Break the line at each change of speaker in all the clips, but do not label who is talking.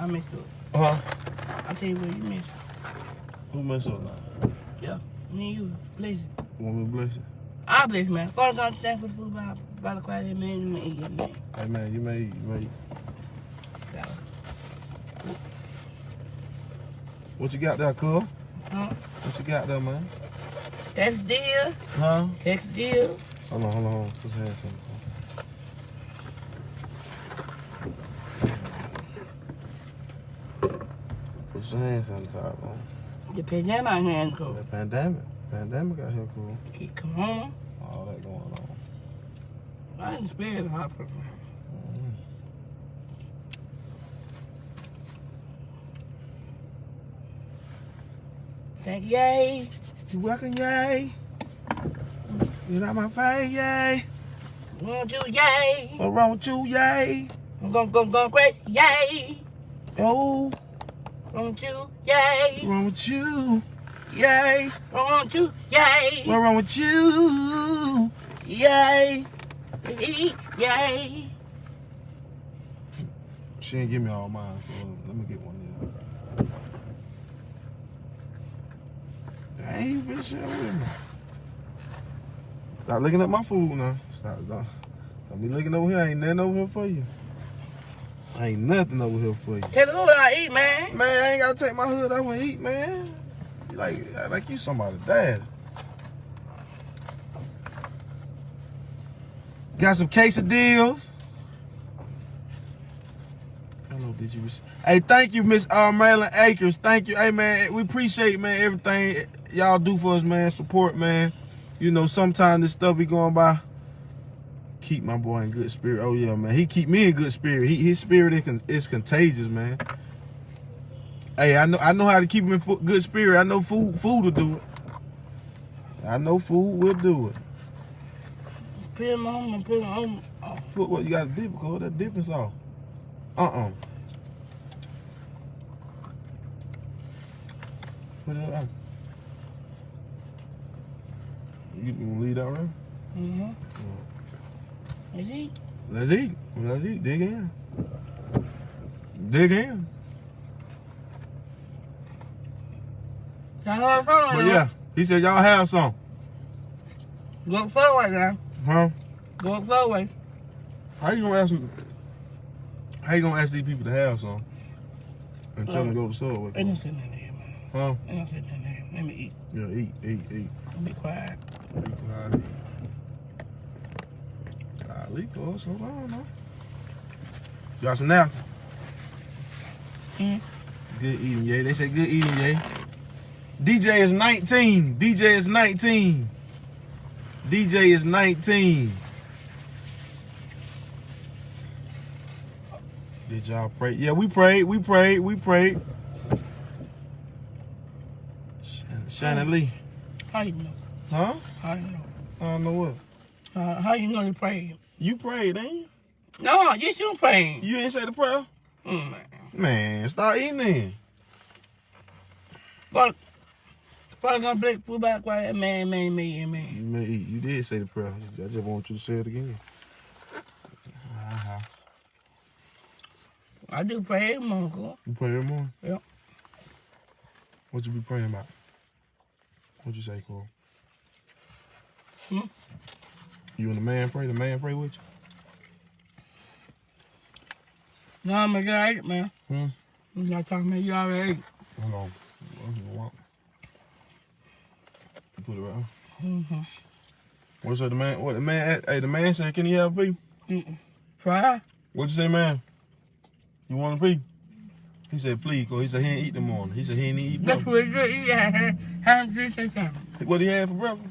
I mess up.
Huh?
I'll tell you what you mess up.
Who mess up now?
Yeah, me and you. Bless it.
You want me to bless it?
I bless, man. Father God, thank you for the food by the quiet, man. You may eat it, man.
Hey, man, you may eat.
Yeah.
What you got there, cuz?
Huh?
What you got there, man?
Text deal.
Huh?
Text deal.
Hold on. Put your hand sanitizer. Put your hand sanitizer on.
The pajama hands go.
That pandemic out here, cool.
Come on.
All that going on.
I didn't spare the hopper, man. Thank you, yay.
You welcome, yay. You got my face, yay.
Want you, yay.
What's wrong with you, yay?
I'm going crazy, yay.
Oh,
Want you, yay.
what's wrong with you, yay?
Want you, yay.
What's wrong with you, yay?
Yay.
She ain't give me all mine, so let me get one of them. I ain't finna share with me. Stop looking at my food now. Don't be looking over here. Ain't nothing over here for you. Ain't nothing over here for you.
Tell the hood I eat, man.
Man, I ain't gotta take my hood out and eat, man. Like you somebody's dad. Got some quesadillas. Hello, did you receive? Hey, thank you, Miss Marilyn Akers. Thank you. Hey, man, we appreciate, man, everything y'all do for us, man. Support, man. You know, sometimes this stuff be going by. Keep my boy in good spirit. Oh, yeah, man. He keep me in good spirit. His spirit is contagious, man. Hey, I know how to keep him in good spirit. I know food will do it. I know food will do it.
Put him on and put him on.
Put what you got to dip, because that dipping sauce. Put it up. You gonna leave that right?
Mm-hmm. Let's eat.
Let's eat. Dig in. But yeah, he said y'all have some.
Go forward now.
Huh?
Go forward.
How you gonna ask these people to have some and tell them to go to the store with
Ain't no
them?
sitting in there, man.
Huh?
Ain't no sitting in there. Let me eat.
Yeah, eat.
Be quiet.
Be quiet. Golly, cuz, hold on, no. Y'all some napkin?
Mm.
Good eating, yay. They say good eating, yay. DJ is 19. DJ is 19. Did y'all pray? Yeah, we prayed. Shannon Lee.
How you know?
Huh?
How you know?
I don't know what.
How you know they prayed?
You prayed, ain't you?
No, you should pray.
You ain't say the prayer? Man, start eating then.
But Father gonna break food back quiet, man.
You may eat. You did say the prayer. I just want you to say it again.
I do pray every morning, Cole.
You pray every morning?
Yep.
What you be praying about? What you say, Cole? You and the man pray? The man pray with you?
No, I'm a guy, man. I'm not talking about you already ate.
Hold on. You put it right here. What's that, the man? What the man? Hey, the man said, can he have a pee?
Try.
What'd you say, man? You want a pee? He said, please, cause he said he ain't eat in the morning. He said he ain't eat
That's
breakfast.
what he had. Ham cheese sandwich.
What he had for breakfast?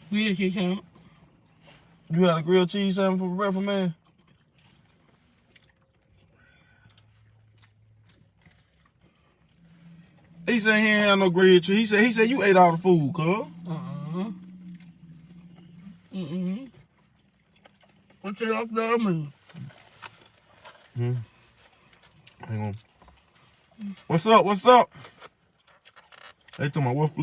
Grilled cheese sandwich.
You had a grilled cheese sandwich for breakfast, man? He said he ain't had no grilled cheese. He said you ate all the food, cuz.
What's it up there, man?
Hang on. What's up? They talking about what